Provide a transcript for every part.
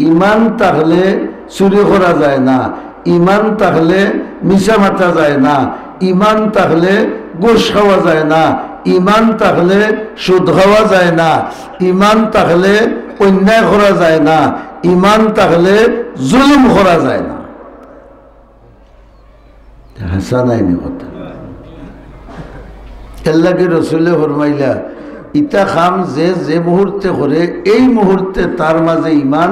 ইমান থাকলে চুরি করা যায় না, ইমান থাকলে মিশা মাতা যায় না, ইমান থাকলে ঘুষ খাওয়া যায় না, ইমান থাকলে সুদ খাওয়া যায় না, ইমান থাকলে অন্যায় করা যায় না, ইমান থাকলে জুলুম করা যায় না। হাসা নাইনি কথা এল্লাকে রসুলে ফরমাইলা ইটা খাম যে মুহূর্তে করে এই মুহূর্তে তার মাঝে ইমান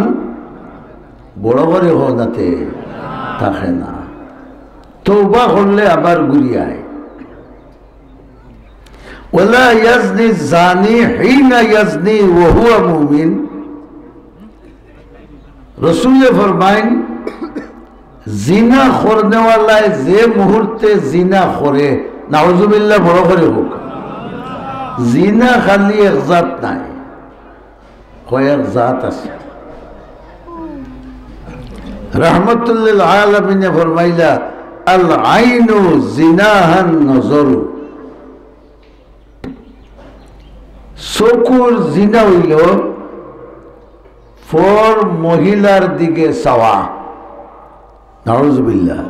বড় করে হনাতে থাকে না। তওবা করলে আবার ঘুরিয়ায়। ওয়ালা ইয়াজনি জানি হিনা ইয়াজনি ওয়া হুয়া মুমিন। রসুলে ফরমাইন জিনা করনে ওয়ালায় যে মুহূর্তে জিনা করে, নাউজুবিল্লাহ বড় করে হোক, জিনা খালি এক জাত নাই, কয়েক জাত আছে। রহমতুল্লিল আলামিনে ফরমাইলা আল আইনু জিনাহান নজরু। চকুর জিনা হইল ফর মহিলার দিকে চাওয়া, নাউজুবিল্লাহ।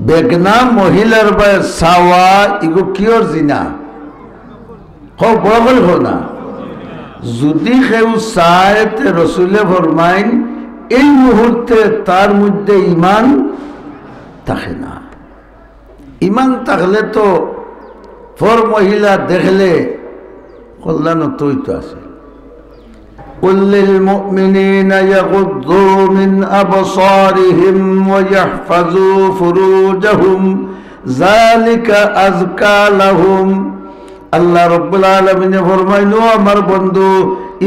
বেগনা মহিলার বাই চাওয়া ইগো কিয়র জিনা হোক বড় করে হোক না। যদি কেউ চায় তে রসুলে ফরমাইন এই মুহূর্তে তার মধ্যে ইমান থাকে না। ইমান থাকলে তো ফর মহিলা দেখলে কল্যাণ তুই তো আছে। قل للمؤمنين يغضوا من أبصارهم ويحفظوا فروجهم ذلك أزكى لهم। আল্লাহ রব্বুল আলামিন ফরমাইলো আমার বন্ধু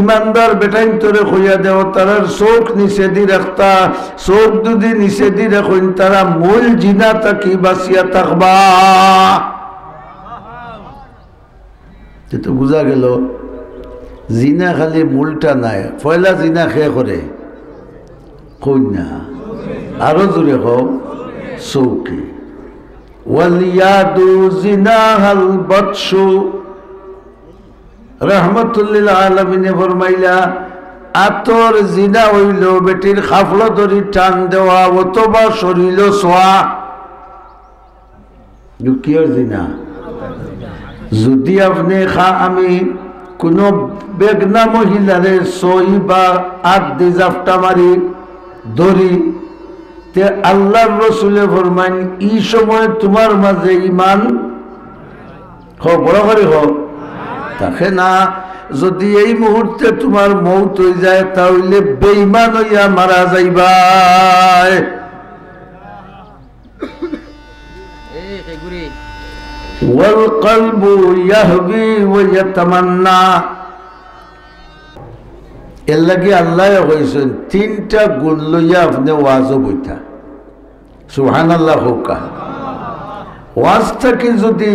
ইমানদার বেটাইন তোরে কইয়া দেও তারার চোখ নিচে দি রাখতা, চোখ যদি নিচে দি রাখুন তারা মূল জিনা তাকি বাঁচিয়া থাকবা। তো বুঝা গেল জিনা খালি মূলটা নাই, পয়লা জিনা খেয়ে করে কন্যা, আরো জোরে হোক চৌকি। ওয়ালিয়াদু জিনাহাল বাতশু। রহমতুল্লিল আলামিনে ফরমাইলা আতর জিনা হইল বেটির খাফলা ধরি টান দেওয়া অথবা শরীর ছোঁয়া। কিয়র জিনা? যদি আপনি আমি কোন বেগনা মহিলারে সই বা আট দি জাফটা মারি ধরি তে আল্লাহর রসুলে ফরমাইন এই সময় তোমার মাঝে ইমান বড় করে হোক থাকে না। যদি এই মুহূর্তে তোমার মৌত হয়ে যায় তাহলে বেঈমান হইয়া মারা যাইবা। ওয়াল কলবু ইয়াহবি ওয়া ইয়াতামান্না। এর লাগি আল্লাহ কইছেন তিনটা গুণ লইয়া আপনি ওয়াজও বইতা। সুবহানাল্লাহ হোকা। ওয়াজ থেকে যদি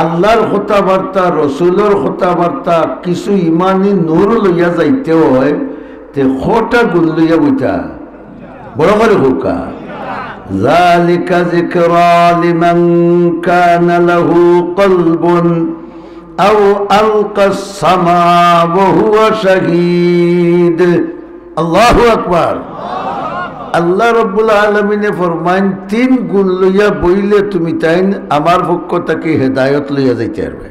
আল্লাহর কথাবার্তা রসুলের কথাবার্তা কিছু ইমানি নূর লইয়া যাইতে হয় তে কটা গুণ লইয়া বইতা বড় করে হোকা। যালিকা যিকরা লিমান কানা লাহু কলবুন আও আলকাস সামা ওয়া হুয়া শাহীদ। আল্লাহু আকবার। আল্লাহ রব্বুল আলামিনে ফরমাইন তিন গুণ লইয়া বইলে তুমি তাইন আমার পক্ষ থেকে হেদায়ত লইয়া যাইতে পারবে।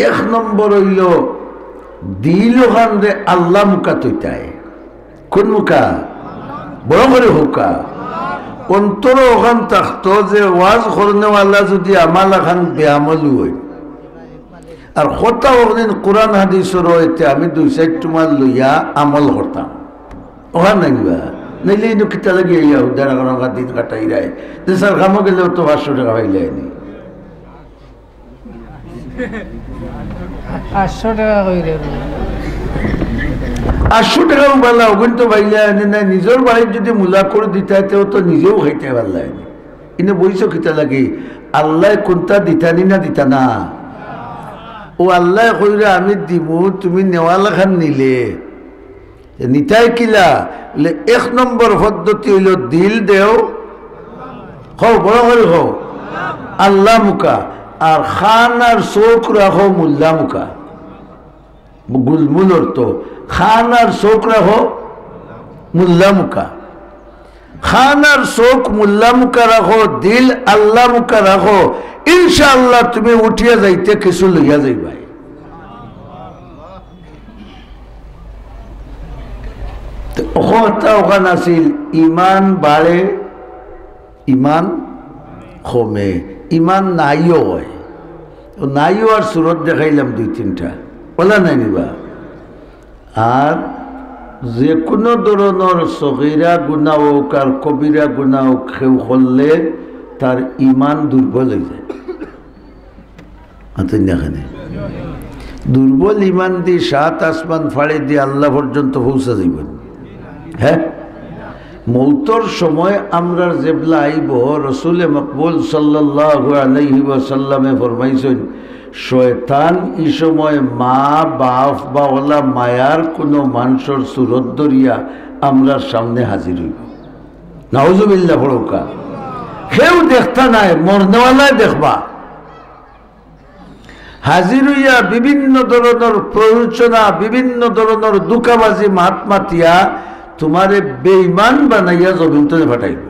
এক নম্বর হইল দিল ওখান রে আল্লাহ মুখা তৈতায়। কোন মুখা? বড় করে হুকা। অন্তর ওখান থাকতো যে ওয়াজ করনেওয়ালা যদি আমাল এখান বেআমলি হই আর কথা ওখান কোরআন হাদিসের হইতে আমি দুই সাইড তোমার লইয়া আমল করতাম ওখান নাইবা নাইলে ইনো কিতা লাগিয়ে ইয়া উদ্ধার করা দিন কাটাই রায় দেশের কামো গেলেও তো 500 টাকা পাইলে নি 800 টাকা কইরে 800 টাকা বালা ওগুন তো পাইলে না নিজের বাড়ির যদি মুলা করে দিতে তো নিজেও খাইতে পারলে ইনো বইছো কিতা লাগে আল্লাহ কোনটা দিতানি না দিতা না ও আল্লাহ কইরা আমি দিব তুমি নেওয়ালা খান নিলে নিতাই কিলা বলে এক নম্বর পদ্ধতি হইল দিল দেও হও বড় করে হও আল্লাহ মুকা আর খান আর চোখ রাখো মোল্লা মুকা গুলমুল অর্থ খান আর চোখ রাখো মুল্লা মুখা, খান আর চোখ মুল্লা মুখা রাখো, দিল আল্লাহ মুখা রাখো, ইনশাআল্লাহ তুমি উঠিয়া যাইতে কিছু লইয়া যাইবাই। ওখান আছিল ইমান বাড়ে ইমান কমে, ইমান নাইও হয়, নাইও আর সুরত দেখাইলাম দুই তিনটা, বলা নাই নিবা। আর যে কোনো ধরনের সগীরা গুনাহ হোক আর কবিরা গুনাহ হোক কেউ করলে তার ইমান দুর্বল হয়ে যায়। এখানে দুর্বল ইমান দিয়ে 7 আসমান ফাড়ে দিয়ে আল্লাহ পর্যন্ত পৌঁছা যাইবেন। হ্যাঁ, মৌতর সময় আমরা যেবলা আইব, রসুলে মকবুল সাল্লাল্লাহু আলাইহি ওয়াসাল্লামে ফরমাইছেন শয়তান এই সময় মা বাপ বা ওলা মায়ার কোনো মানুষের সুরত ধরিয়া আমরা সামনে হাজির হইব। নাউজুবিল্লাহ পড়োকা, কেউ দেখতা নাই, মরনেওয়ালাই দেখবা। হাজির হইয়া বিভিন্ন ধরনের প্ররোচনা, বিভিন্ন ধরনের দুকাবাজি মাত মাতিয়া তোমারে বেঈমান বানাইয়া জমিনতে ফাটাইব।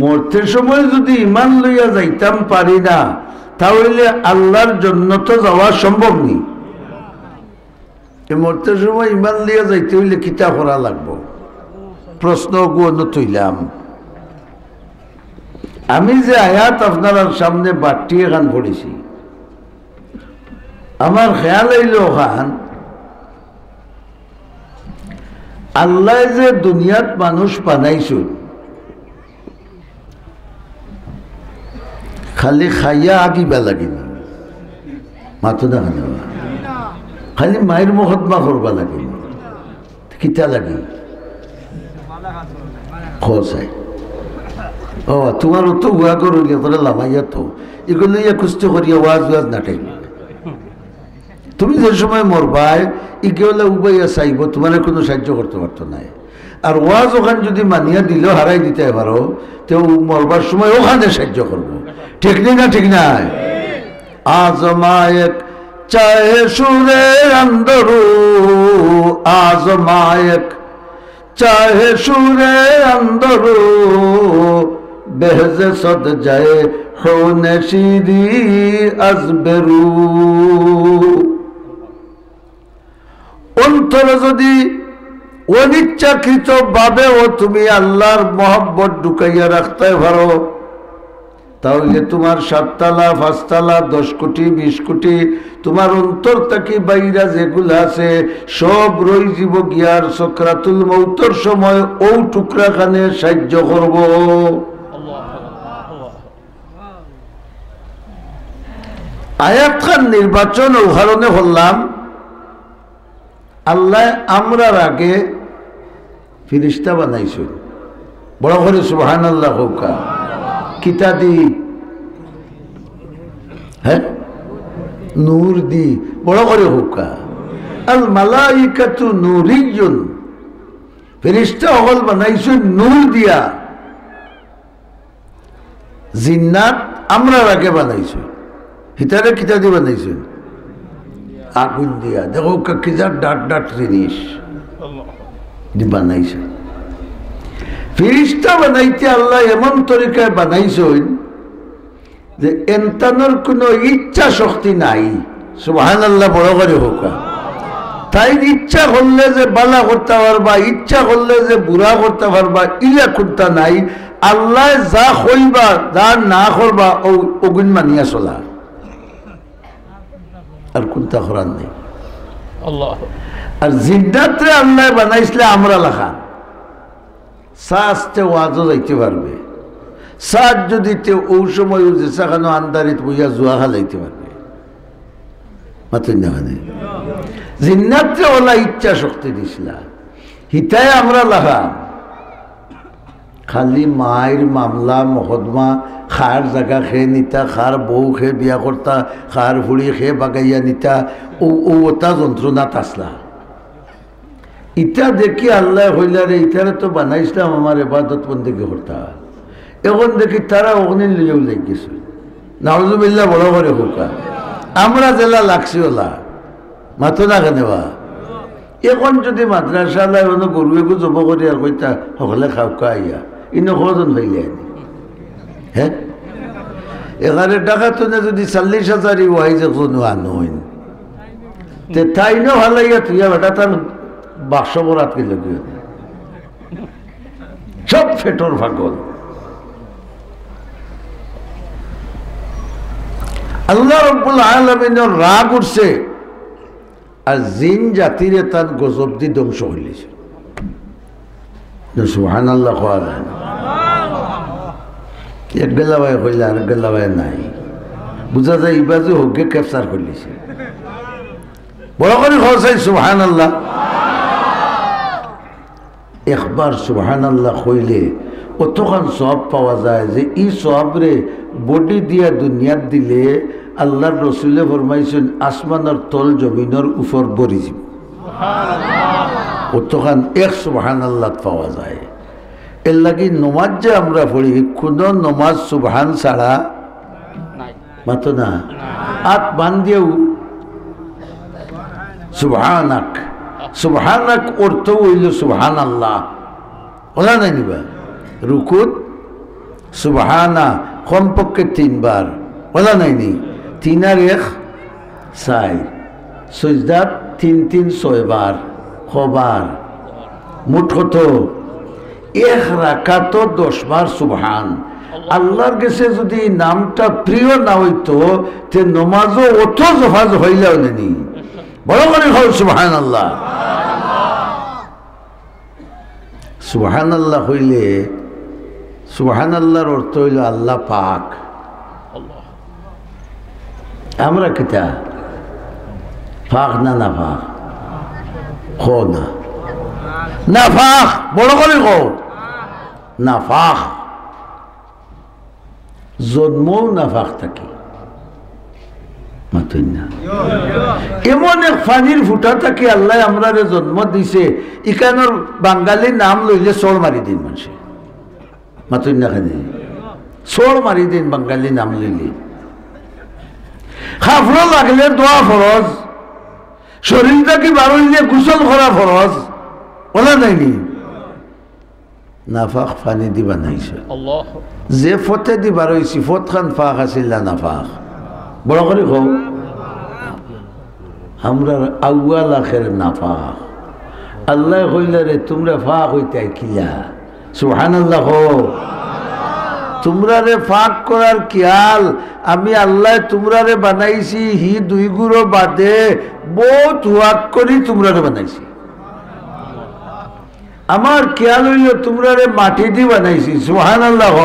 মরতে সময় যদি ইমান লইয়া যাইতাম পারি না, তাহলে আল্লাহর জন্য তো যাওয়া সম্ভব নেই। মরতে সময় ইমান লইয়া যাইতে হইলে কিতা করা লাগবো? প্রশ্ন গুণ তৈলাম। আমি যে আয়াত আপনার সামনে বাট্টি এখান পড়েছি, আমার খেয়াল হইল ওখান আল্লাহ যে দুনিয়াত মানুষ বানাইছেন খালি খাইয়া আগিবা লাগিনি, মাথো না খালি মায়ের মহৎমা করবা লাগিনি, কিতা লাগি খাই। ও তোমার তো উয়া করিয়া তোরা লামাইয়া তো এগুলো ইয়া কুস্তি করিয়া ওয়াজ ওয়াজ নাটাই। তুমি যে সময় মরবাই ইকেওলা উবাইয়া চাইব, তোমার কোনো সাহায্য করতে পারতো নাই। আর ওয়াজ ওখান যদি মানিয়া দিলেও হারাই দিতে পারো, তো মরবার সময় ওখানে সাহায্য করবো। ঠিক নেই না? ঠিক নাই? আজমায়েক চাহে সুরে অন্দরু, আজমায়েক চাহে সুরে অন্দরু, বেহজে সদ যায় হোনে শিরি আজবেরু। অন্তরে যদি অনিচ্ছাকৃত ভাবেও তুমি আল্লাহর মহব্বত ঢুকাইয়া রাখতে পারো, তাহলে তোমার 7 তালা 5 তালা 10 কোটি 20 কোটি তোমার অন্তর থেকে বাইরা যেগুলো আছে সব রই জীব গিয়ার সকরাতুল মৌতর সময় ও টুকরা খানে সাহায্য করব। আয়াত খান নির্বাচন উদাহরণে বললাম, আল্লাহ আমরার আগে ফিরিস্তা বানাইছেন। বড় করে সুবহানাল্লাহ হোকা। কিতা দি? হ্যাঁ, নূর দি। বড় করে হোকা। আল মালাইকাতু নূরিয়্যুন, ফেরেশতা হল বানাইছেন নূর দিয়া। জিন্নাত আমরার আগে বানাইছেন, হিতারে কিতা দিয়ে বানাইছেন? আগুন দিয়া। দেখো কিজার ডাট ডাট জিনিস বানাইছে। ফেরেশতা বানাইতে আল্লাহ এমন তরিকায় বানাইছেন যে এন্তানোর কোনো ইচ্ছা শক্তি নাই। সুবহানাল্লাহ, বড় করে হোক। তাই ইচ্ছা করলে যে বালা করতে পারবা, ইচ্ছা করলে যে বুড়া করতে পারবা, ইলা করতে নাই। আল্লাহ যা কইবা যা না করবা ওগুন মানিয়া চলা, আর কোনটা করার নেই। আর জিন্নাতে আল্লাহ বানাইছিলে আমরা লেখা সাজতে ওয়াজও যাইতে পারবে। সাজ যদি ও সময় যেখানে আন্দারিত বইয়া জুয়া খালাইতে পারবে। মাতুন দেখানে জিন্নাতে ওলা ইচ্ছা শক্তি দিছিলা, হিতাই আমরা লেখা খালি মায়ের মামলা মকদ্দমা, খার জায়গা খেয়ে নিতা, খার বউ খেয়ে বিয়া করতা, খার ফুড়ি খেয়ে বাগাইয়া নিতা, ওটা যন্ত্রণাত আসলা। ইটা দেখি আল্লাহ হইলারে ইটারে তো বানাইছিলাম আমার এবাদত বন্দেগী করতা, এখন দেখি তারা ওখানে লিয়েও লেগেছে। নাউজুবিল্লাহ, বড় করে হোকা। আমরা জেলা লাগছি ওলা মাতো না কেন বা এখন যদি মাদ্রাসা লাই অন্য গরু এগু জব করি আর কইতা সকলে খাও খাইয়া ইনো কজন হইলে আনি হ্যাঁ এখানে টাকা তো না যদি 40,000 ওয়াই যে কোনো আনইন তে তাই না ভালাইয়া তুই বেটা তার বাক্স বরাত কি লগে সব ফেটর পাগল আল্লাহ রাব্বুল আলামিনের রাগ উঠছে আর জিন জাতিরে তার গজব দি ধ্বংস হইলেছে সুবহানাল্লাহ কোয়া যায় না এক গেলা ভাই হইলে আর গেলা ভাই নাই বুঝা যায় এই বাজু হোকে ক্যাপচার করলিছে বড় করে হসাই সুবহানাল্লাহ একবার সুবহানাল্লাহ হইলে অতখান সব পাওয়া যায় যে এই সবরে বডি দিয়া দুনিয়াত দিলে আল্লাহর রসুলে ফরমাইছেন আসমানের তল জমিনের উপর বরি যাব অতখান এক সুবহানাল্লাহ পাওয়া যায় এর লাগি নমাজ যে আমরা পড়ি কোনো নমাজ সুবহান ছাড়া মাতো না আত বান্ধিয়েও সুবহানাক সুবহানাক অর্থ হইল সুবহানাল্লাহ ওলা নাই নিবা রুকুত সুবহানা কমপক্ষে 3 বার ওলা নাই নি 3 আর 1 6 সজদাত 3 6 বার খবার মোট কত এক রাকাত 10 বার সুবহান আল্লাহর কাছে যদি নামটা প্রিয় না হইতো তে নমাজও অত জফাজ হইলেও নেনি বড় করে হল সুবহানাল্লাহ সুবহানাল্লাহ হইলে সুবহানাল্লাহর অর্থ হইল আল্লাহ পাক আমরা কিতা পাক না না পাক খো না না পাক বড় করে খো না পাক জন্মও না পাক থাকি মাতুই না এমন এক ফানির ফুটা থাকি আল্লাহ আমরা জন্ম দিছে ইকানোর বাঙালির নাম লইলে চোর মারি দিন মানুষে মাতুই না খানে চোর মারি দিন বাঙালি নাম লইলে খাফড় লাগলে দোয়া ফরজ শরীরটাকে বারো দিয়ে গোসল করা ফরজ বলা নাইনি নাফাক ফানি দি বানাইছে যে ফতে দি বারোইছি ফত খান ফাঁক আছিল নাফাক বড় করে কও আমরা আউয়াল আখের নাফাক আল্লাহ কইলা রে তোমরা ফাঁক হইতে কিলা সুবহানাল্লাহ তোমরা রে ফাঁক করার খেয়াল আমি আল্লাহ তোমরা রে বানাইছি হি 2 গুরো বাদে বহুত ওয়াক করি তোমরা রে বানাইছি আমার খেয়াল হইল তোমরা রে মাটি দি বানাইছি সুবহানাল্লাহ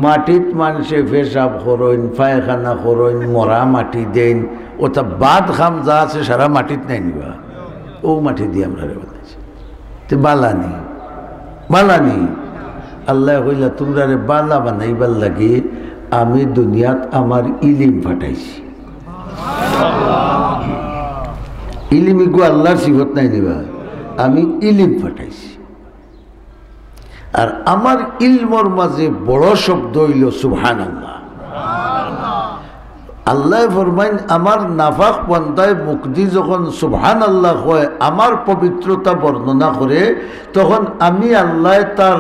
মাটিত মানুষে পেশাব করইন পায়খানা করইন মরা মাটি দেন ওটা বাদ খাম যা আছে সারা মাটিত নাই নিবা ও মাটি দিয়ে আমরা রে বানাইছি তে বালানি বালানি আল্লাহ কইলা তোমরা রে বালা বানাইবার লাগি আমি দুনিয়াত আমার ইলিম ফাটাইছি ইলিম ইগু আল্লাহর সিফত নাই নিবা আমি ইলিম ফাটাইছি আর আমার ইলমর মাঝে বড় শব্দ হইল সুবহানাল্লাহ আল্লাহ ফরমাইন আমার নাফাক বান্দায় মুক্তি যখন সুবহানাল্লাহ হয় আমার পবিত্রতা বর্ণনা করে তখন আমি আল্লাহ তার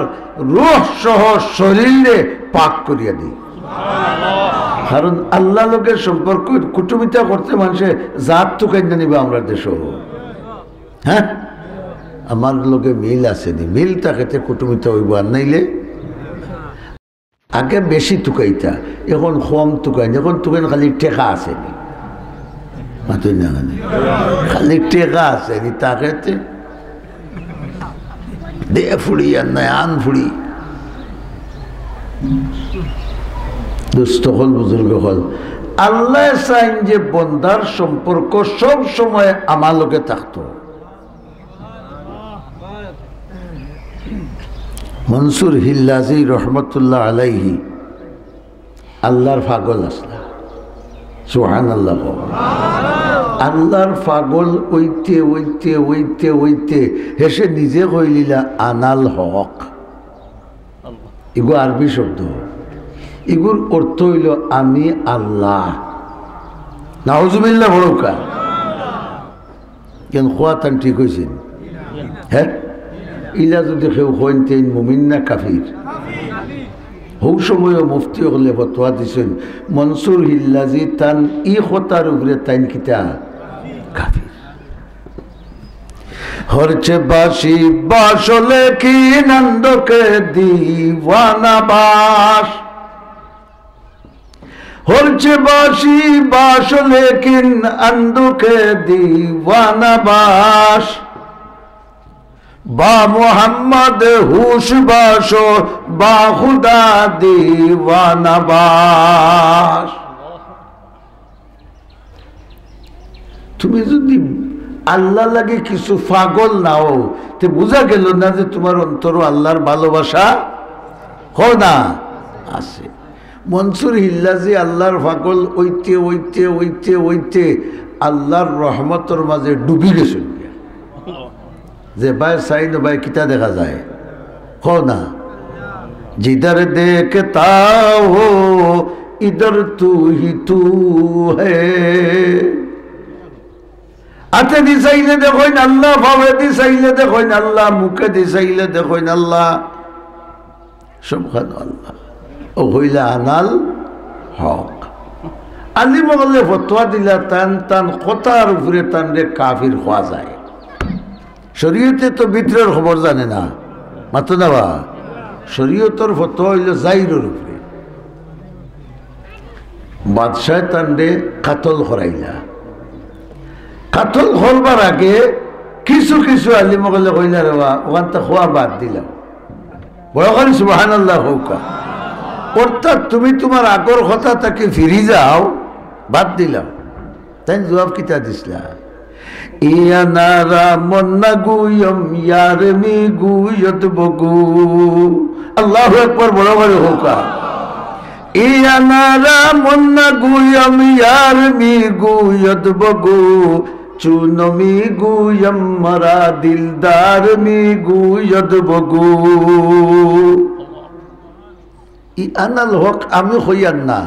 রূহ সহ শরীরে পাক করিয়া দিই কারণ আল্লাহ লোকের সম্পর্ক কুটুমিতা করতে মানুষে জাত তো কেন নিবে আমরা দেশ হ্যাঁ আমার লোকে মিল আসেনি মিলটা খেতে কুটুমিতা হইব আর নাইলে আগে বেশি তুকাইতা এখন কম তুকাই এখন তুকাইন খালি টেকা আসেনি মাতুই না খালি টেকা আসেনি তাকে দে ফুড়ি আর নাই আন ফুড়ি দুস্থ হল বুজুর্গ হল আল্লাহ চাইন যে বন্দার সম্পর্ক সব সময় আমার লোকে থাকতো মনসুর হিল্লাজি রহমতুল্লাহ আলাইহি আল্লাহর পাগল আসলা সুবহানাল্লাহ আল্লাহর পাগল ওইতে ওইতে ওইতে ওইতে হেসে নিজে কইলিলা আনাল হক এগো আরবি শব্দ এগুর অর্থ হইল আমি আল্লাহ নাউজুবিল্লাহ বড়কা কেন খোয়া তান ঠিক হয়েছেন? হ্যাঁ, ইলা যদি কেউ হইন তেন মুমিন না কাফির? হৌ সময়ও মুফতি হলে ফতোয়া দিছেন মনসুর হিল্লাজি তান ই খতার উপরে তাইন কিতা কাফির। হরছে বাসি বাসলে কি নন্দকে দিওয়ানা বাস, হরছে বাসি বাসলে কি নন্দকে দিওয়ানা বাস, বা মোহাম্মদ হুশ বাসো বা খুদা দিওয়ানা বাস। তুমি যদি আল্লাহ লাগে কিছু পাগল নাও তে বোঝা গেল না যে তোমার অন্তর আল্লাহর ভালোবাসা হো না আছে। মনসুর হিল্লাজি আল্লাহর পাগল ওইতে ওইতে ওইতে ওইতে আল্লাহর রহমতর মাঝে ডুবি গেছিল। যে ভাই সাইন ভাই কিতা দেখা যায় হো না, जिधर देखता हो इधर तू ही तू है। আতে দিছাইলে দেখোইন আল্লাহ, ভাবে দিছাইলে দেখোইন আল্লাহ, মুখে দিছাইলে দেখোইন আল্লাহ, সবখানে আল্লাহ। ও হইলা আনাল হক। আলি মগলে ফতোয়া দিলা তান তান কথার উপরে তান রে কাফির হওয়া যায়। শরীয়তে তো ভিতরের খবর জানে না মাতো না বা, শরীয়তর ফতোয়া হইল জাহিরের উপরে। বাদশাহ তান রে কাতল করাইলা, কাতল করবার আগে কিছু কিছু আলিম গলে কইলা রে ওখান তো খোয়া বাদ দিলাম, বড় করে সুবহানাল্লাহ হৌকা। অর্থাৎ তুমি তোমার আগর কথা তাকে ফিরি যাও, বাদ দিলাম। তাই জবাব কিতা দিসলা? ইয়া নারা মন্না গুয়ম ইয়ার মি গুয়ত বগু। আল্লাহু আকবার, বড় করে হৌকা। ইয়া নারা মন্না গুয়ম ইয়ার মি গুয়ত বগু, চুনমি গুয়ম মরা দিলদার মি গুয়ত বগু। ই আনাল হক আমি হইয়ান না,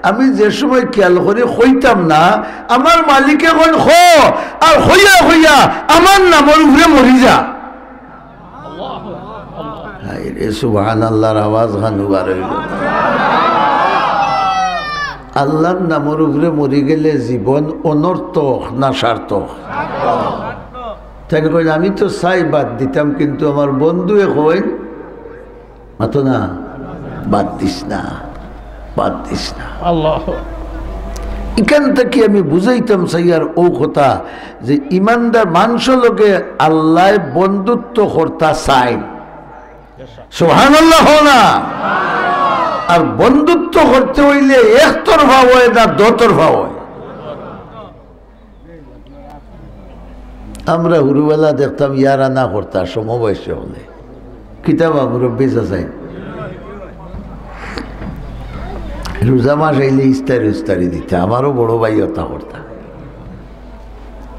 আমি যে সময় খেয়াল করে হইতাম না, আমার মালিকে কোন হ আর হইয়া হইয়া আমার নামর উপরে মরি যা। সুবহানাল্লাহর আওয়াজ খানুবার হইল। আল্লাহর নামর উপরে মরি গেলে জীবন অনর্থক না সার্থক? তাই কইন আমি তো চাই বাদ দিতাম, কিন্তু আমার বন্ধুয়ে কইন মাতো না, বাদ দিস না, বাদ দিস না। আল্লাহ এখান থেকে আমি বুঝাইতাম সাইয়ার ও কথা যে ইমানদার মানুষ লোকে আল্লাহ বন্ধুত্ব করতা চাই। সুবহানাল্লাহ না? আর বন্ধুত্ব করতে হইলে একতরফা হয় না দোতরফা হয়। আমরা হুরুবেলা দেখতাম ইয়ারা না করতা সমবয়সী হলে কিতাবা মুরব্বী চাই রোজা মাস আইলে ইস্তারি উস্তারি দিতা। আমারও বড় ভাই হতা করতা,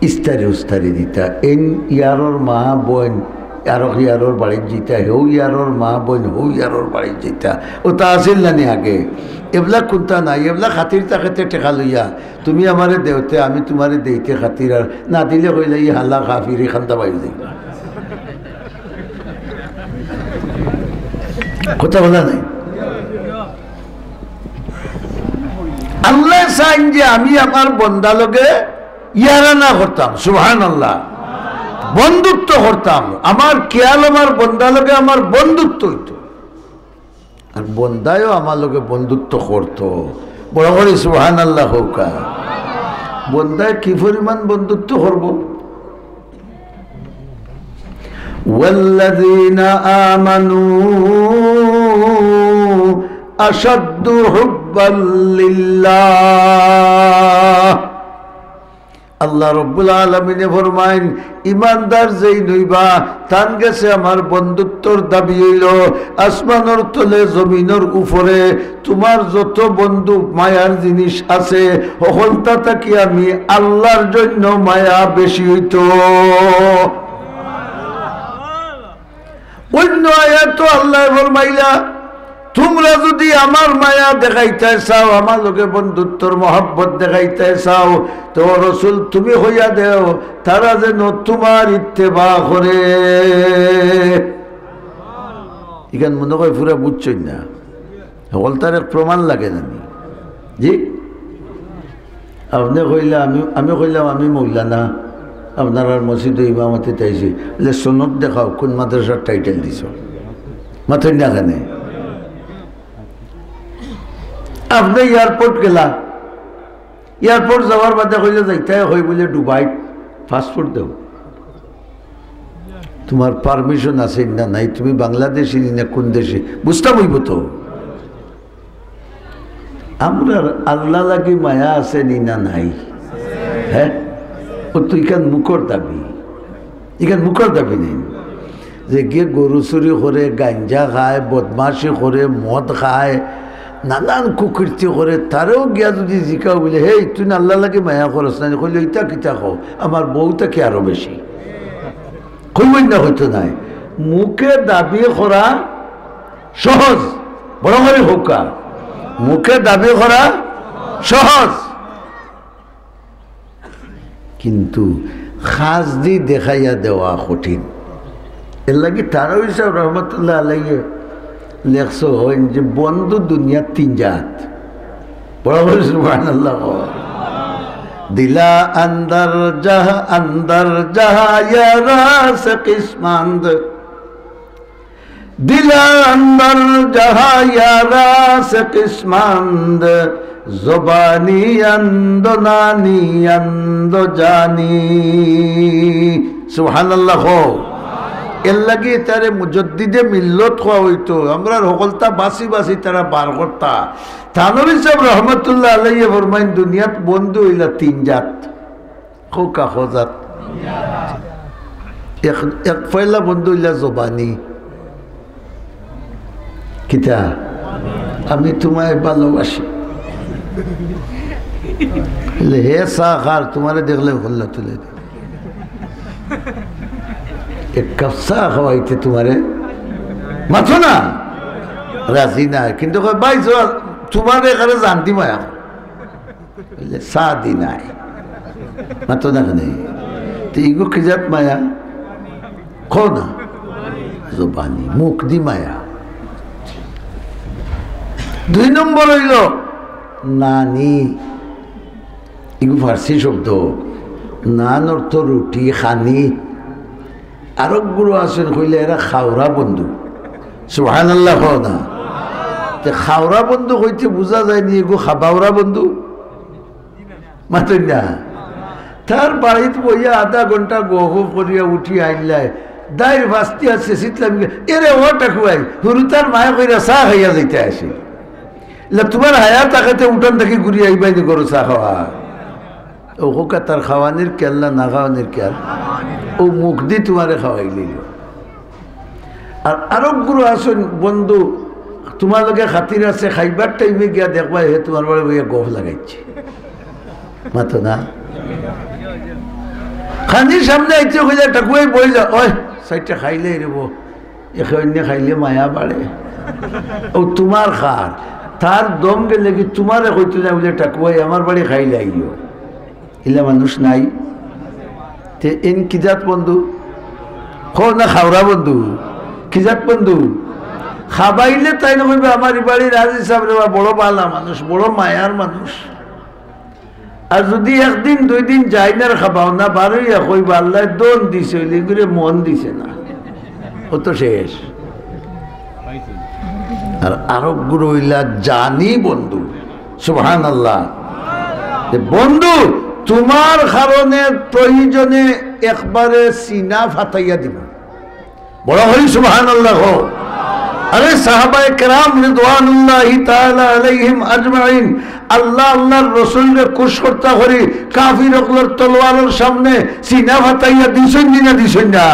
ইস্তারি উস্তারি দিতা। এন ইয়ারর মা বোন আরো ইয়ারর বাড়ির যেতা, হেউ ইয়ারর মা বোন হৌ ইয়ারর বাড়ির যেতা। ও তা আসিল না নি আগে? এবিলাক কোনটা নাই, এবিলাক খাতির তাকাতে টেকা লইয়া তুমি আমারে দেওতে আমি তোমারে দেইতে খাতির, আর না দিলে কইলে ই হাল্লা কাফির খান্তা বাইর দিই। কথা বলা নাই। আল্লাহ চাইন যে আমি আমার বন্দা লগে ইয়ারা না করতাম, সুবহানাল্লাহ, বন্ধুত্ব করতাম। আমার খেয়াল আমার বন্দা লগে আমার বন্ধুত্ব হইতো, আর বন্দায়ও আমার লগে বন্ধুত্ব করতো। বড় করে সুবহানাল্লাহ হৌকা। বন্দায় কি পরিমাণ বন্ধুত্ব করব? ওয়াল্লাযীনা আমানু আশাদ্দু হুব্বাল লিল্লাহ। আল্লাহ রব্বুল আলামিনে ফরমাইন ইমানদার যেই নইবা তান গেছে আমার বন্ধুত্বর দাবি হইল আসমানের তলে জমিনের উপরে তোমার যত বন্ধু মায়ার জিনিস আছে সকলটা থাকি আমি আল্লাহর জন্য মায়া বেশি হইত। অন্য আয়াত আল্লাহ ফরমাইলা তোমরা যদি আমার মায়া দেখাইতে চাও, আমার লোকে বন্ধুত্বর মহব্বত দেখাইতে চাও, তো রসুল তুমি হইয়া দেও তারা যেন তোমার ইত্তেবা করে। এখান মনে হয় পুরা বুঝছই না, হল তার এক প্রমাণ লাগে না। জি আপনি কইলে আমি কইলাম আমি মৌলানা, আপনার আর মসজিদে ইমামতি চাইছি, বলে সনদ দেখাও কোন মাদ্রাসার টাইটেল দিছ, মাথুর না কেন? আপনি এয়ারপোর্ট গেলা, এয়ারপোর্ট যাওয়ার বাদে কইলে যাইতে হয় বলে দুবাই পাসপোর্ট দেও, তোমার পারমিশন আছে না নাই, তুমি বাংলাদেশি না কোন দেশে বুঝতে হইব তো। আমরা আল্লাহ লাগি মায়া আছে নি না নাই? হ্যাঁ, ও তো এখান মুখর দাবি, এখান মুখর দাবি নেই যে গিয়ে গরু চুরি করে, গাঞ্জা খায়, বদমাশি করে, মদ খায়, নানান কুকীর্তি করে, তারেও গিয়া যদি জিকাও বলে হেই তুই না আল্লাহ লাগে মায়া করস না, কইলে ইটা কিতা খাও, আমার বউটা কি আরো বেশি কইবই না, হইতো নাই। মুখে দাবি করা সহজ, বড় করে হোকা, মুখে দাবি করা সহজ, কিন্তু খাস দি দেখাইয়া দেওয়া কঠিন। এর লাগে তারও হিসাব রহমতুল্লাহ আলাইহি লেখছ হইন যে বন্ধু দুনিয়ার তিন জাত। বড় বড় সুবহানাল্লাহ। দিলা अंदर जहा या रास किस्मंद, दिला अंदर जहा या रास किस्मंद, जुबानी अंदो नानी अंदो जानी। सुबहानाल्लाह। এর লাগে তারে মুজদ্দিদে মিল্লত খোয়া হইতো, আমরা সকলতা বাসি বাসি তারা বার করতা। থানবী সাহেব রহমতুল্লাহ আলাইহি ফরমাইন দুনিয়াত বন্ধু হইলা তিন জাত, খোকা খোজাত। এক পয়লা বন্ধু হইলা জবানি, কিতা আমি তোমায় ভালোবাসি, হে চা খার তোমারে দেখলে ভল্লা তুলে দে, এক কাপ চা খাওয়াইতে তোমারে মাথো না, রাজি না, কিন্তু ভাই তোমার এখানে জানতি মায়া চা দি নাই মাথো না, কেন তো ইগো খিজাত মায়া খো না, জবানি মুখ দি মায়া। দুই নম্বর হইল নানি, ইগো ফার্সি শব্দ, নান অর্থ রুটি খানি। আরব গুরু আছেন কইলে এরা খাওরা বন্ধু। সুবহানাল্লাহ। না খাওরা বন্ধু কইতে বোঝা যায়নি এগো খাবাওরা বন্ধু মাতেন না। তার বাড়িতে বইয়া আধা ঘন্টা গহ করিয়া উঠি আইনলায় দায়ের ভাস্তি আছে শীতলাম, এরে ওটা খুয়াই হুরু তার মায়া কইরা চা খাইয়া যাইতে আসে, তোমার হায়া তাকাতে উঠান থেকে ঘুরিয়ে আইবাইনি করো চা খাওয়া। ও হোকা তার খাওয়ানির খেয়াল না, না খাওয়ানির খেয়াল, ও মুখ দিয়ে তোমারে খাওয়াই লিল। আর আরব গুরু আসুন বন্ধু, তোমার লগে খাতির আছে, খাইবার টাইমে গিয়া দেখবা হে তোমার বাড়ি বইয়া গফ লাগাইছে মাতো না। খানির সামনে আইতে হইলে টাকুয়াই বই যা, ওই সাইডটা খাইলে রেব, এখানে খাইলে মায়া বাড়ে। ও তোমার খার, তার দম গেলে কি তোমারে কইতে না বলে টাকুয়াই আমার বাড়ি খাইলে আইও, ইলা মানুষ নাই। তে এন কিজাত বন্ধু খো না খাওরা বন্ধু, কিজাত বন্ধু খাবাইলে তাই না কইবে আমার বাড়ির রাজি সাহেব রে বড় বালা মানুষ, বড় মায়ার মানুষ। আর যদি একদিন দুই দিন যাই না খাবাও না, বারোইয়া কইবা আল্লাহ দোন দিছে, ওইলে করে মন দিছে না, ও তো শেষ। আর আরব গুরু হইলা জানি বন্ধু। সুবহানাল্লাহ। বন্ধু তোমার কারণে প্রয়োজনে একবারে সিনা ফাটাইয়া দিব, বড় হই সুবহানাল্লাহ। আরে সাহাবায়ে কেরাম রিদওয়ানুল্লাহি তাআলা আলাইহিম আজমাইন আল্লাহ আল্লাহর রাসূলকে খুশ করতে করি কাফিরগুলোর তলোয়ারের সামনে সিনা ফাটাইয়া দিছেন না, দিছেন না।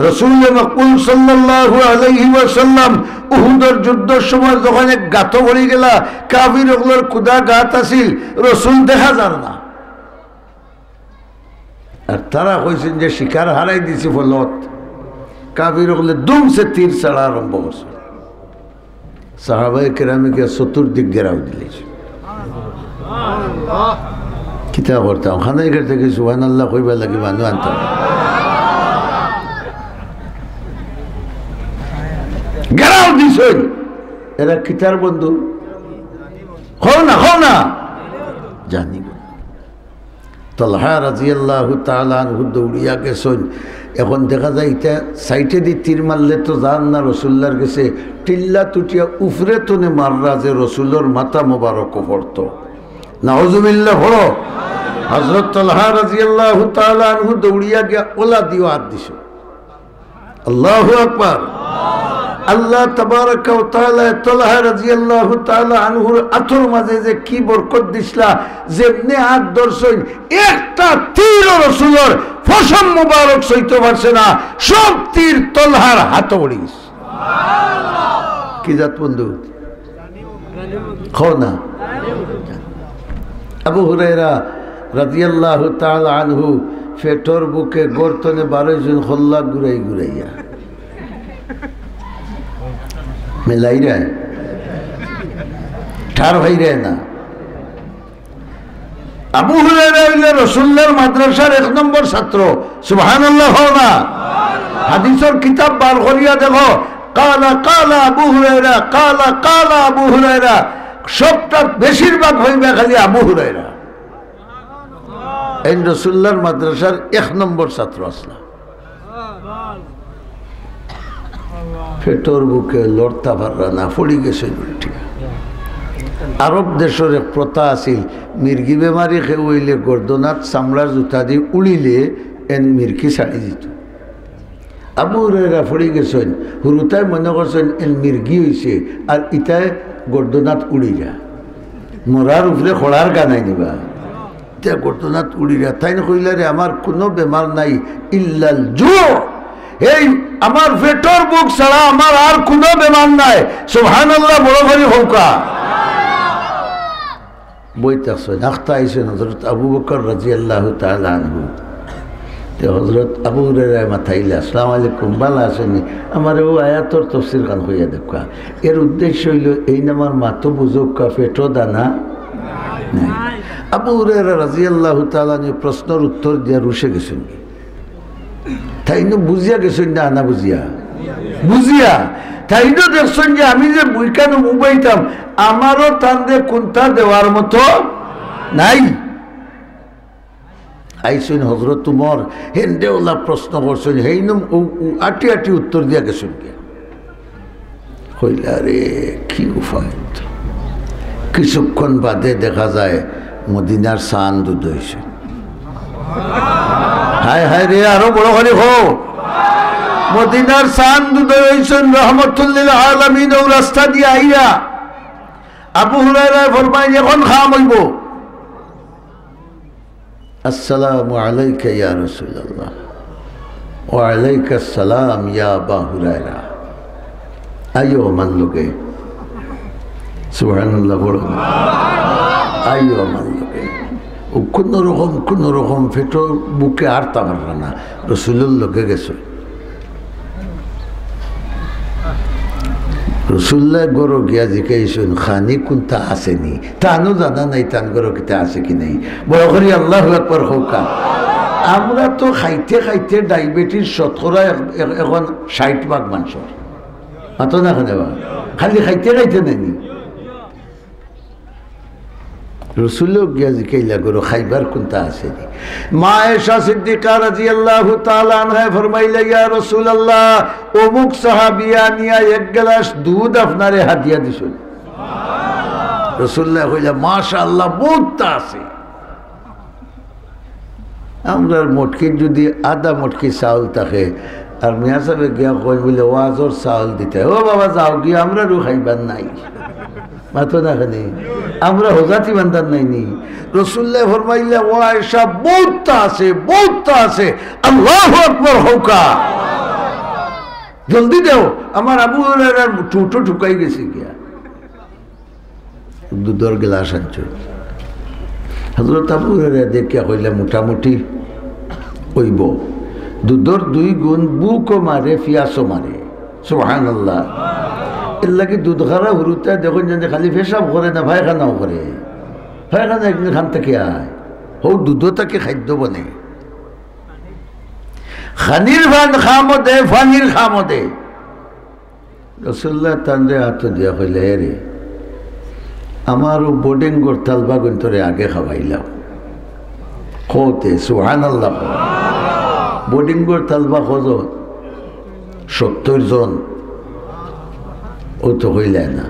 রাসূল মাকবুল সাল্লাল্লাহু আলাইহি ওয়াসাল্লাম উহুদের যুদ্ধের সময় যখন এক গাত ভরে গেলা, কাফিরগুলোর কুদা গাত আছিল, রাসূল দেখা যান না। আর তারা কইছেন যে শিকার হারাই দিছি ফলত, কাফিরগুলো দুমসে তীর ছাড়া আরম্ভ করছে। সাহাবায়ে কেরামে গিয়া চতুর্দিক ঘেরাও দিলে কিতা করতাম খানাই ঘর থেকে সুবহানাল্লাহ কইবা লাগি মানুষ আনতাম ঘেরাও দিছেন এরা কিতার বন্ধু হও না জানি তালহা রাদিয়াল্লাহু তাআলা আনহু দৌড়িয়া গেছেন এখন দেখা যায় এটা সাইটে দি তীর মারলে তো জান না রসুল্লার গেছে টিল্লা টুটিয়া উফরে তনে মাররা যে রসুল্লর মাথা মোবারক পড়তো নাউজুবিল্লাহ পড়ো হযরত তালহা রাদিয়াল্লাহু তাআলা আনহু দৌড়িয়া গিয়া ওলা দিও হাত দিছে আল্লাহু আকবার আল্লাহ তাবারাকা ওয়া তাআলা তালহা রাদিয়াল্লাহু তাআলা আনহুর আতর মাঝে যে কি বরকত দিছলা যেমনে হাত ধরছইন একটা তীর রাসূলের ফসম মুবারক সইতে পারছে না সব তীর তালহার হাতে পড়ে গেছে সুবহানাল্লাহ কি জাত বন্ধু খাও না আবু হুরায়রা রাদিয়াল্লাহু তাআলা আনহু ফেটর বুকে গর্তনে 12 জন খল্লা ঘুরাইয়া মিলাই রে ঠার ভাই রে না আবু হুরায়রা হইলে রাসূলুল্লাহর মাদ্রাসার 1 নম্বর ছাত্র সুবহানাল্লাহ হও না হাদিসের কিতাব বার করিয়া দেখো কালা আবু হুরায়রা কালা আবু হুরায়রা সবটা বেশিরভাগ হইবে খালি আবু হুরায়রা এই রাসূলুল্লাহর মাদ্রাসার 1 নম্বর ছাত্র আসলা পেটর বুকে লড়তা পাররা না পড়ি গেছে উল্টিয়া আরব দেশের এক প্রথা আছিল মির্গি বেমারি খেয়ে হইলে গর্দনাথ চামড়ার জুতা দিয়ে উড়িলে এন মির্কি ছাড়ি দিত আবু হুরায়রা পড়ি গেছেন হুরুতাই মনে করছেন এন মির্গি হয়েছে আর ইটায় গর্দনাথ উড়িরা মরার উপরে খোড়ার গানাই নিবা ইটা গর্দনাথ উড়িরা তাই না কইলা রে আমার কোনো বেমার নাই ইল্লাল জু এই আমার পেটর বুক ছাড়া আমার আর কোনো বেমার নাই সুবহানাল্লাহ বড় করে হৌকা বইতেছেন আখতা আইসেন হযরত আবু বকর রাদিয়াল্লাহু তাআলা আনহু তে হযরত আবু হুরায়রা মাথাইলে আসসালামু আলাইকুম ভালো আছেন আমার ও আয়াতর তাফসীর গান হইয়া দেখা এর উদ্দেশ্য হইল এই নামার মাতো বুঝুক কা পেটো দানা নাই আবু হুরায়রা রাদিয়াল্লাহু তাআলা নি প্রশ্নের উত্তর দিয়া রুশে গেছেন তাই না বুঝিয়া গেছেন না না বুঝিয়া তাই না দেখছেন যে আমি যে বইখানে মুবাইতাম আমারও তান্দে কোনটা দেওয়ার মতো নাই আইসেন হযরত উমর হেন্দেওলা প্রশ্ন করছেন হেইনম আটি উত্তর দিয়া গেছেন কইলা রে কি উপায় কিছুক্ষণ বাদে দেখা যায় মদিনার চাঁদ উদয় হয়েছে হায় হায় রে আরো বড় করে হো মদিনার চাঁদ উদয় হয়েছেন রহমতুল্লিল আলামিন ও রাস্তা দিয়ে আইয়া আবু হুরায়রা ফরমায় এখন খাম হইব আসসালামু আলাইকা ইয়া রাসূলুল্লাহ ওয়া আলাইকা আসসালাম ইয়া আবু হুরায়রা আইও মান লোকে সুবহানাল্লাহ বড় আইও মান লোকে ও কোনো রকম ফেটো বুকে আর তামার না রসুলের লোকে গেছে রসুল্লাহ গরো গিয়া জিজ্ঞাসন খানি কোনটা আসেনি তানও জানা নাই তান গরো কিতা আছে কি নাই বড় করি আল্লাহু আকবার হৌকা আমরা তো খাইতে খাইতে ডায়াবেটিস শতকরা এখন 60% মানুষের মাতো না খালি খাইতে খাইতে নাইনি রসুলও গিয়া জিজ্ঞাসা করো খাইবার কোনটা আসেনি মা আয়েশা সিদ্দিকা রাদিয়াল্লাহু তাআলা আনহা ফরমাইলা ইয়া রাসূলুল্লাহ অমুক সাহাবিয়া নিয়া এক গ্লাস দুধ আপনারে হাদিয়া দিছেন সুবহানাল্লাহ রাসূলুল্লাহ কইলা মাশাআল্লাহ বহুতটা আছে আমরা মটকির যদি আধা মটকি চাউল থাকে আর মিয়া সাহেব গিয়া কই বলে ওয়াজর চাউল দিতে ও বাবা যাও গিয়া আমরা রু খাইবার নাই মাতো না খানি আমরা হজাতি বান্দার নাইনি রাসূলুল্লাহ ফরমাইলা ও আয়েশা বহুতটা আছে আল্লাহু আকবার হৌকা জলদি দাও আমার আবু হুরায়রার টুটো ঠুকাই গেছে গিয়া দুধর গ্লাস আনছো হযরত আবু হুরায়রা দেখিয়া কইলা মোটামুটি হইব দুধর 2 গুণ বুকও মারে পিয়াসও মারে সুবহানাল্লাহ এর লাগে দুধ খারা হুরুতে দেখুন যে খালি পেশাব করে না পায়খানাও করে পায়খানা একদিন খান থেকে আয় হো দুধও তাকে খাদ্য বনে খানির ভান খামো দে ফানির খামো দে রসুল্লাহ তান্ডে হাত দিয়া কইলে রে আমারও বোর্ডিং করতাল বাগুন তোরে আগে খাওয়াইলাম খোতে সুবহানাল্লাহ বোর্ডিং করতাল বা কত 70 জন ও তো হইলে না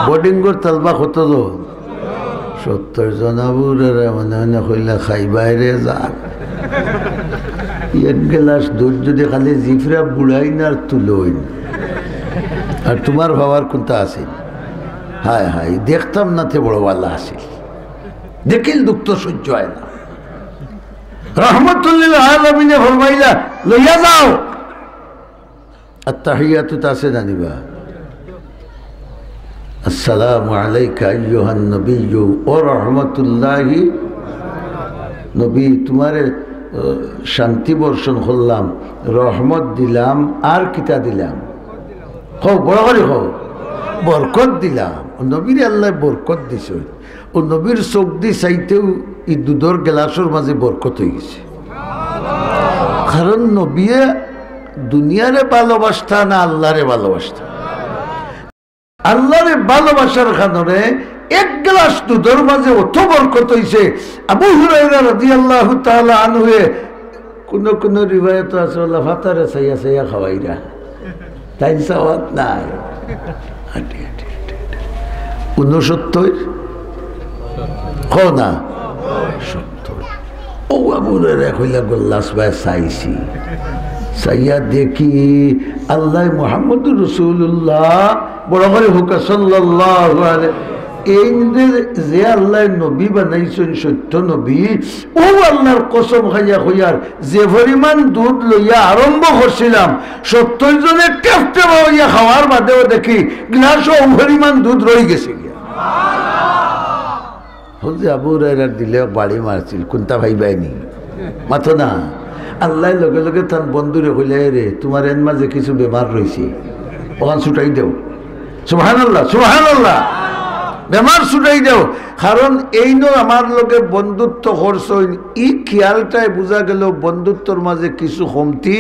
বোর্ডিং করতাল বা কত জন 70 জন আবুরে মনে মনে কইলা খাই বাইরে যা এক গ্লাস দুধ যদি খালি জিফরা বুড়াই না আর তুলোই আর তোমার ভাবার কোনটা আছে হায় হায় দেখতাম না তে বড়ওয়ালা আসিল দেখিল দুঃখ তো সহ্য হয় না রহমতুল্লিল আলামিনে ফরমাইলা লইয়া যাও আত্তাহিয়াতু তাসে জানিবা আসসালামু আলাইকা আইয়ুহান নবিয়্যু ওয়া রাহমাতুল্লাহি নবী তোমারে শান্তি বর্ষণ করলাম রহমত দিলাম আর কিতা দিলাম হো বড় করে হো বরকত দিলাম ও নবীর আল্লাহ বরকত দিছে ও নবীর চোখ দি চাইতেও এই দুধের গ্লাসের মাঝে বরকত হয়ে গেছে কারণ নবীয়ে দুনিয়ারে ভালোবাসতা না আল্লাহরে ভালোবাসতা আল্লাহরে ভালোবাসার কারণে এক গ্লাস দুধের মাঝে অত বরকত হইছে আবু হুরায়রা রাদিয়াল্লাহু তাআলা আনহু কোন রিওয়ায়াত আছে আল্লাহ ফাতারে সাইয়া সাইয়া খাওয়াইরা তাই সওয়াত নাই 69 কো না 70 ও আবু হুরায়রা কইলা গল্লাস ভাই চাইছি সাইয়া দেখি আল্লাহ মুহাম্মদুর রাসূলুল্লাহ বড় করে হুক সাল্লাল্লাহু আলাইহি এই যে আল্লাহ নবী বানাইছেন সত্য নবী ও আল্লাহর কসম খাইয়া হইয়ার যে পরিমাণ দুধ লইয়া আরম্ভ করছিলাম 70 জনের টেপটে হইয়া খাওয়ার বাদেও দেখি গ্লাসও পরিমাণ দুধ রয়ে গেছে বলছে আবু হুরায়রা দিলে বাড়ি মারছিল কোনটা ভাই বাইনি মাথো না আল্লাহ লগে লগে তার বন্ধুরে হইলে রে তোমার এর মাঝে কিছু বেমার রয়েছে ওখান ছুটাই দেও সুবহানাল্লাহ সুবহানাল্লাহ বেমার ছুটাই দেও কারণ এই নো আমার লোকে বন্ধুত্ব করছ ই খেয়ালটাই বোঝা গেল বন্ধুত্বর মাঝে কিছু কমতি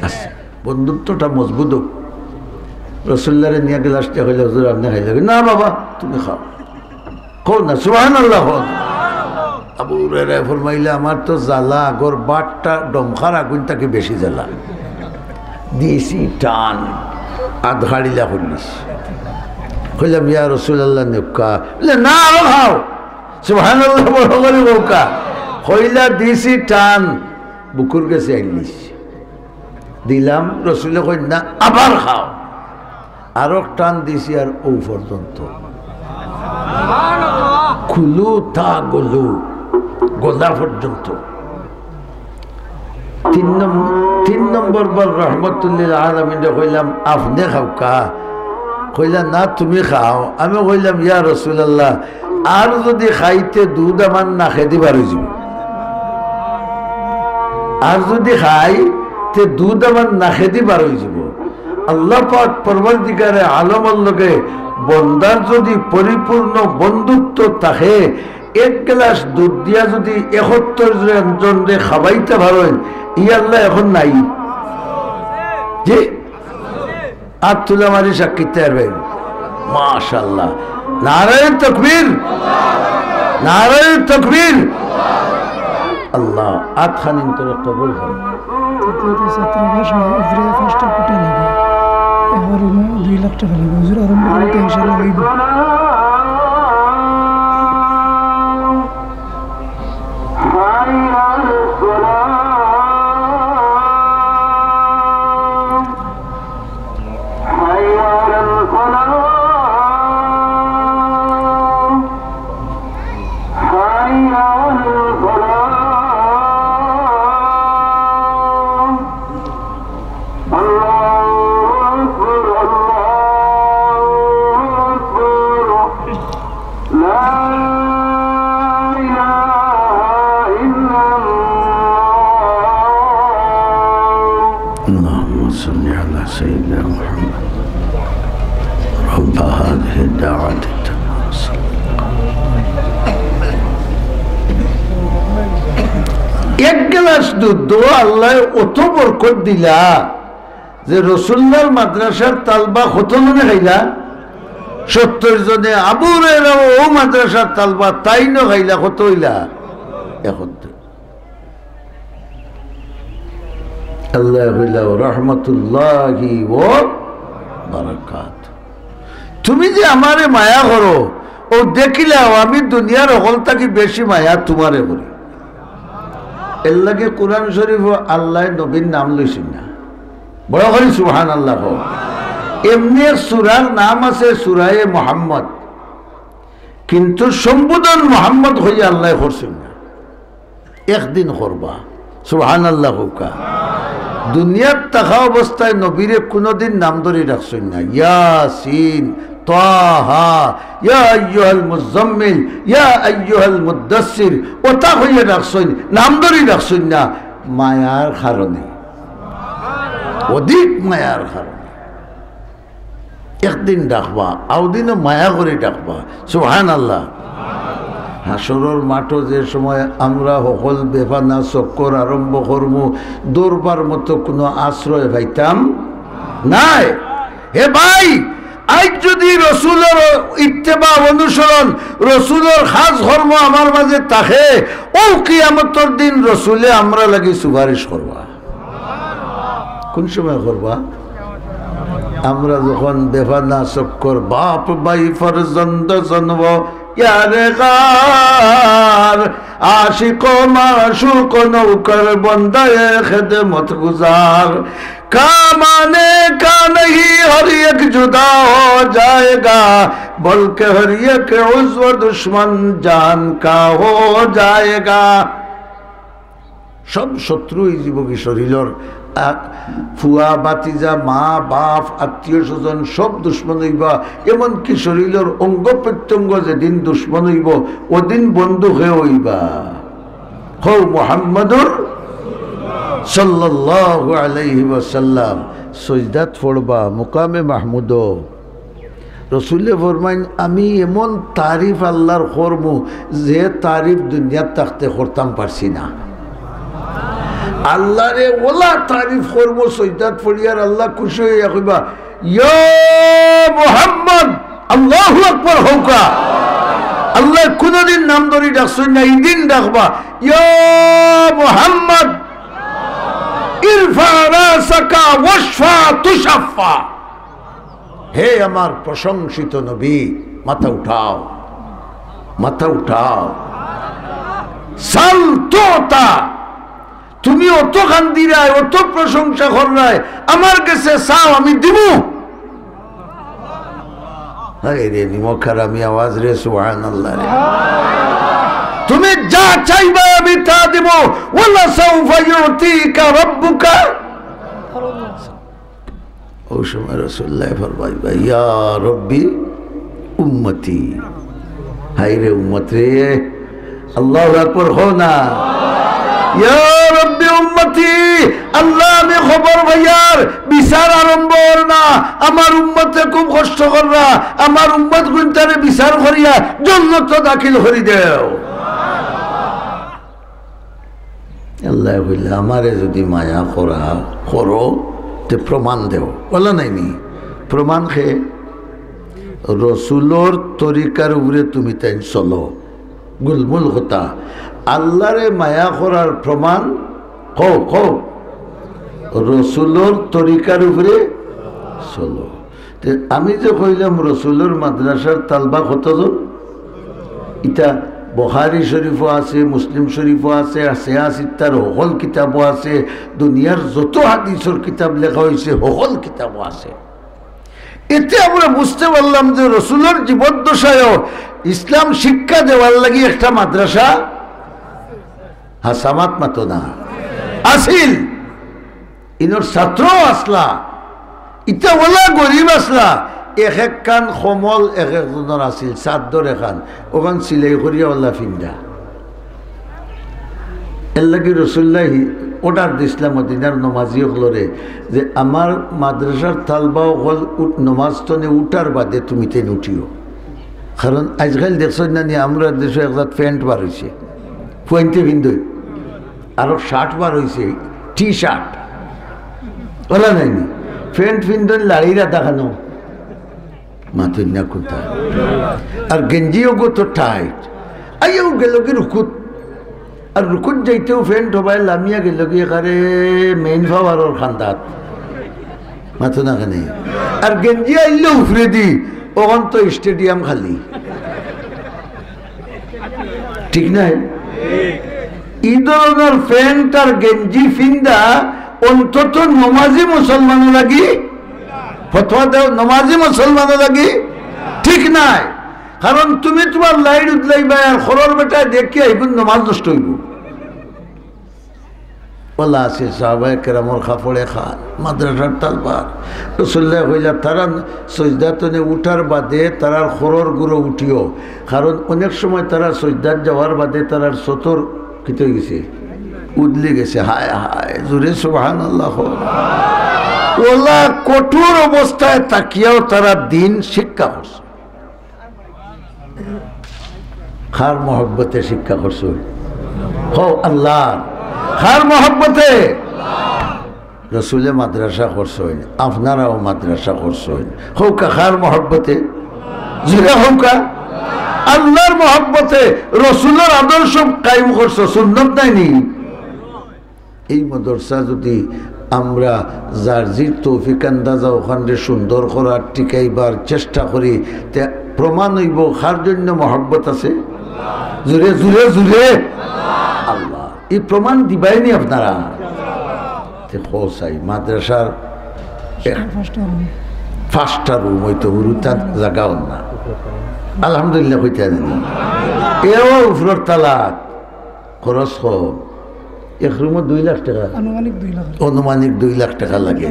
আছে বন্ধুত্বটা মজবুত হোক রসুল্লাহরে নিয়ে গ্লাসটা হইলে হুজুর আপনি খাইলে না বাবা তুমি খাও কো না সুবহানাল্লাহ আবু হুরায়রা ফরমাইলে আমার তো জ্বালা আগর বাটটা ডমখার আগুনটাকে বেশি জ্বালা দিয়েছি টান আধঘাড়িলা করলিস কইলাম ইয়া রাসূলুল্লাহ নেকা না খাও সুবহানাল্লাহ বড় করে বউকা কইলা দিছি টান বুকুর কাছে আইলিস দিলাম রসুলে কই না আবার খাও আরো টান দিছি আর ও পর্যন্ত খুলু তা গলু গোলা পর্যন্ত 3 নম্বর বার রহমতুল্লিল আলামিনে কইলাম আপনি খাও কা কইলা না তুমি খাও আমি কইলাম ইয়া রাসূলুল্লাহ আর যদি খাইতে দুধ আমার না খেতে পারি যাব আর যদি খাই তে দুধ আমার না খেতে পারি যাব আল্লাহ পাক পরবর্তীকারে আলমের লগে বন্দার যদি পরিপূর্ণ বন্ধুত্ব থাকে এক গ্লাস দুধ দিয়া যদি 71 জনরে খাওয়াইতে পারেন ই আল্লাহ এখন নাই জি আর তুলে মারি সাক্ষিতে পারবেন মাশাআল্লাহ নারায়ে তাকবীর নারায়ে তাকবীর আল্লাহ আতখানিন তোরা কবুল করো এবার 2 লাখ টাকা লাগবে হুজুর আরম্ভ করতে ইনশাআল্লাহ হইব اللهم صل على سيدنا محمد رب هذه الدعوة এক গ্লাস দুধ আল্লাহ অত বরকত দিলা যে রসুল্লাহর মাদ্রাসার তালবা কত জনে খাইলা 70 জনে। আবু হুরায়রা ও মাদ্রাসার তালবা তাই ন খাইলা কত হইলা 71। আল্লাহ হইলা রহমতুল্লাহি ওয়া বারাকাত। তুমি যে আমারে মায়া করো ও দেখিলাও আমি দুনিয়ার হল থাকি বেশি মায়া তোমারে করি। এর লাগে কোরআন শরীফ আল্লাহ নবীর নাম লইছেন না, বড় করে সুবহানাল্লাহ। এমনি সূরার নাম আছে সূরায়ে মুহাম্মদ, কিন্তু সম্বোধন মুহাম্মদ হইয়া আল্লাহ করছেন না। একদিন করবা সুবহানাল্লাহ। দুনিয়ার থাকা অবস্থায় নবীরে কোনোদিন নাম ধরে রাখছেন না, ইয়াসিন তাহা ইয়া আইয়ুহাল মুজাম্মিল ইয়া আইয়ুহাল মুদাসসির ওটা হইয়া রাখছেন, নাম ধরে রাখছেন না। মায়ার কারণে, অধিক মায়ার কারণে একদিন ডাকবা, আউদিনও মায়া করে ডাকবা সুবহানাল্লাহ। হাসরের মাঠে যে সময় আমরা সকল বেফানা চক্কর আরম্ভ করব, দৌড়বার মতো কোনো আশ্রয় পাইতাম নাই। হে ভাই, আজ যদি রসুলের ইত্তেবা অনুসরণ, রসুলের খাস ধর্ম আমার মাঝে থাকে, ও কিয়ামতের দিন রসুলে আমরা লাগি সুপারিশ করবা। কোন সময় করবা? আমরা যখন বেফানা চক্কর বাপ ভাই ফরজন্দ জন্ম ইয়ারে গার आशिक माशूक नौकर बंदाए खिदमत गुजार कामाने का नहीं हर एक जुदा हो जाएगा बल्कि हर एक उज़्व दुश्मन जान का हो जाएगा। सब शत्रु जीवकी शरीर ফুয়া বাতিজা মা বাপ আত্মীয় স্বজন সব দুশ্মন হইবা, এমনকি শরীরের অঙ্গ প্রত্যঙ্গ যেদিন দুশ্মন হইব ওদিন বন্ধু হয়ে হইবা। হৌ মুহাম্মাদুর সাল্লাল্লাহু আলাইহি ওয়াসাল্লাম সজদাত পড়বা মুকামে মাহমুদ। রসুলে ফরমাইন আমি এমন তারিফ আল্লাহর করমু যে তারিফ দুনিয়ার থাকতে করতাম পারছি না। আল্লাহ রে ওলা তারিফ করব সজদাত পড়িয়ার আল্লাহ খুশি হইয়া কইবা ইয়া মুহাম্মদ আল্লাহু আকবার হৌকা। আল্লাহ কোনদিন নাম ধরে ডাকছেন না, এই দিন ডাকবা ইয়া মুহাম্মদ ইরফা রাসাকা ওয়াশফা তুশাফা। হে আমার প্রশংসিত নবী, মাথা উঠাও, মাথা উঠাও। সাল তোতা, তুমি অত কান্দি রায় অত প্রশংসা কর রায়, আমার কাছে চাও আমি দিব। রে নিমখার আমি আওয়াজ রে সুবহানাল্লাহ রে, তুমি যা চাইবা আমি তা দেব। ওয়ালা সাউফা ইউতিকা রাব্বুকা। ওই সময় রাসূলুল্লাহ ফরমাইবা ইয়া রব্বি উম্মতি, হায় রে উম্মত রে। আল্লাহু আকবার হো না, ইয়া রব্বি উম্মতি। আল্লাহ আমি খবর ভাইয়ার বিচার আরম্ভ না, আমার উম্মতে খুব কষ্ট কররা, আমার উম্মত গুনতারে বিচার করিয়া জান্নাত দাখিল করি দেও। আল্লাহ বললে আমারে যদি মায়া করা করো তে প্রমাণ দেও। বলা নাইনি প্রমাণ খেয়ে রসুলোর তরিকার উপরে তুমি তাই চলো। গুলমুল কথা আল্লাহরে মায়া করার প্রমাণ কও কও রসুলোর তরিকার উপরে চলো। আমি যে কইলাম রসুলোর মাদ্রাসার তালবা কতজন, ইটা বুখারী শরীফও আছে, মুসলিম শরীফও আছে, সিয়াসিত্তার হকল কিতাবও আছে, দুনিয়ার যত হাদিসের কিতাব লেখা হয়েছে হকল কিতাবও আছে। এতে আমরা বুঝতে পারলাম যে রসুলের জীবদ্দশায়ও ইসলাম শিক্ষা দেওয়ার লাগি একটা মাদ্রাসা হাসামাত মাতো না আসিল, ইনোর ছাত্র আসলা, ইটা ওলা গরিব আসলা, এক এক কান সমল এক একজনের আছিল, চাদর এখান ওখান সিলাই করিয়া ওলা ফিন্দা। এর লাগি রসুল্লাহ অর্ডার দিছিলাম মদিনার নমাজি হলরে যে আমার মাদ্রাসার তালবাও হল নমাজ তনে উঠার বাদে তুমি তেন উঠিও, কারণ আজকাল দেখছো না নি আমরা দেশে একজাত প্যান্ট বার হয়েছে পয়েন্টে বিন্দু, আরো শার্ট বার হয়েছে, টি শার্ট ওলা নাইনি, প্যান্ট ফিন্দন লাড়িরা দেখানো মাথুর না কোথায়, আর গেঞ্জিও গো তো টাইট, আইও গেল কি রুকুত, আর রুকুত যাইতেও ফ্যান্ট হবাই লামিয়া গেল কি এখানে মেইন পাওয়ারের খান্দাত মাথু না খানে, আর গেঞ্জি আইলে উফরে দি ওখান তো স্টেডিয়াম খালি, ঠিক নাই? এই ধরনের প্যান্ট আর গেঞ্জি ফিন্দা অন্তত নমাজি মুসলমান লাগি ফতোয়া দেও, নমাজি মুসলমান লাগি ঠিক নাই, কারণ তুমি তোমার লাইট উদলাইবা আর খরর বেটায় দেখি এখন নমাজ নষ্ট হইব। বলা আছে সাহাবায়ে কেরামর কাপড়ে খান মাদ্রাসার তালবার রসুল্লাহ হইলা তারা সজদাতনে উঠার বাদে তারার খরর গুঁড়ো উঠিও, কারণ অনেক সময় তারা সজদাত যাওয়ার বাদে তারার সতর কিতে হয়ে গেছে, উদলে গেছে, হায় হায় জোরে সুবহানাল্লাহ। ওলা কঠোর অবস্থায় তাকিয়াও তারা দিন শিক্ষা করছে, খার মহব্বতে শিক্ষা করছে, হো আল্লাহ খার মহব্বতে রসুলে মাদ্রাসা করছেন, আপনারাও মাদ্রাসা করছেন, হৌকা খার মহব্বতে জিরা হৌকা আল্লাহর মহব্বতে রসুলের আদর্শ কায়েম করছো, সুন্নত নাইনি। এই মাদ্রাসা যদি আমরা যার জির তৌফিক আন্দাজা ওখানে সুন্দর করার টিকাইবার চেষ্টা করি, তে প্রমাণ হইব খার জন্য মহব্বত আছে, জুড়ে জুড়ে জুড়ে আল্লাহ এই প্রমাণ দিবাইনি আপনারা। মাদ্রাসার 5টা রুম হইতো হুরুতার জাগাও না, আলহামদুলিল্লাহ হইতে এও উপরের তালাক খরচ কম, এক রুমও 2 লাখ টাকা, অনুমানিক 2 লাখ টাকা লাগে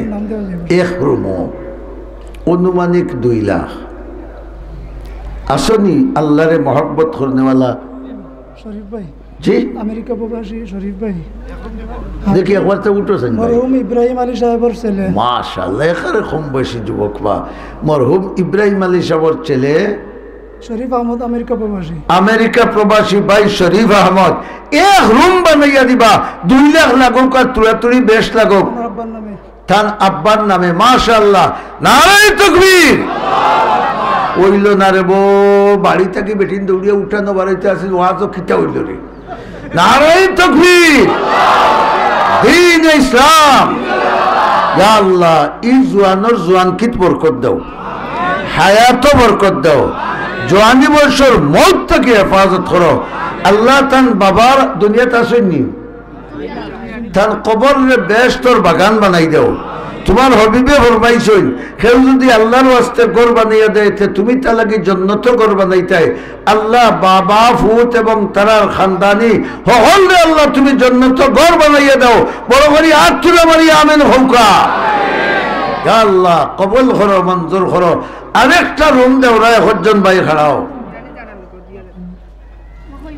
এক রুমও, অনুমানিক 2 লাখ। আসনি আল্লাহরে মহব্বত করনেওয়ালা শরীফ ভাই, জি আমেরিকা প্রবাসী শরীফ ভাই, দেখি একবার তো উঠেছেন মরহুম ইব্রাহিম আলী সাহেবের ছেলে, মাশাআল্লাহ এখানে কম বয়সী যুবক বা মরহুম ইব্রাহিম আলী সাহেবের ছেলে শরীফ আহমদ আমেরিকা প্রবাসী, আমেরিকা প্রবাসী ভাই শরীফ আহমদ এক রুম বানাইয়া দিবা, 2 লাখ লাগুক আর তুড়াতুড়ি বেশ লাগুক আব্বার নামে, তার আব্বার নামে, মাশাআল্লাহ নারে তাকবীর। ওইল না রে বো বাড়ি থেকে বেটিন দৌড়িয়া উঠানো বাড়িতে আসিল ওয়াজও খিতা হইল রে, নারে তাকবীর দ্বীন ইসলাম। ইয়া আল্লাহ এই জোয়ানোর জোয়ান কিত বরকত দাও, হায়াত বরকত দাও, জোয়ানি বয়সের মৌত থেকে হেফাজত করো আল্লাহ। তান বাবার দুনিয়াতে আসেননি, তার কবর বেশতর বাগান বানাই দাও, তোমার হবিবে ফরমাইছেন কেউ যদি আল্লাহর ওয়াস্তে ঘর বানাইয়া দেয় তুমি তা লাগি জন্নত ঘর বানাইতাই, আল্লাহ বাবা ফুত এবং তারার খানদানি হলে আল্লাহ তুমি জন্নত ঘর বানাইয়া দাও, বড় করি হাত তুলে মারি আমেন হৌকা। আল্লাহ কবল করো, মঞ্জুর করো। আরেকটা রুম দেও রায় হজ্জন ভাই খাড়াও,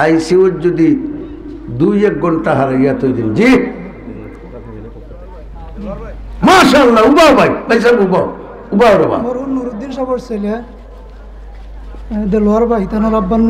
আইসিউ যদি 2-1 ঘন্টা হারাইয়া তৈরি জি মাশাআল্লাহ। উবাও ভাই ভাই সাহেব উবাও উবাও রে বা মরহুম নুরুদ্দিন সাহেবের ছেলে দেলোয়ার ভাই, তার আব্বার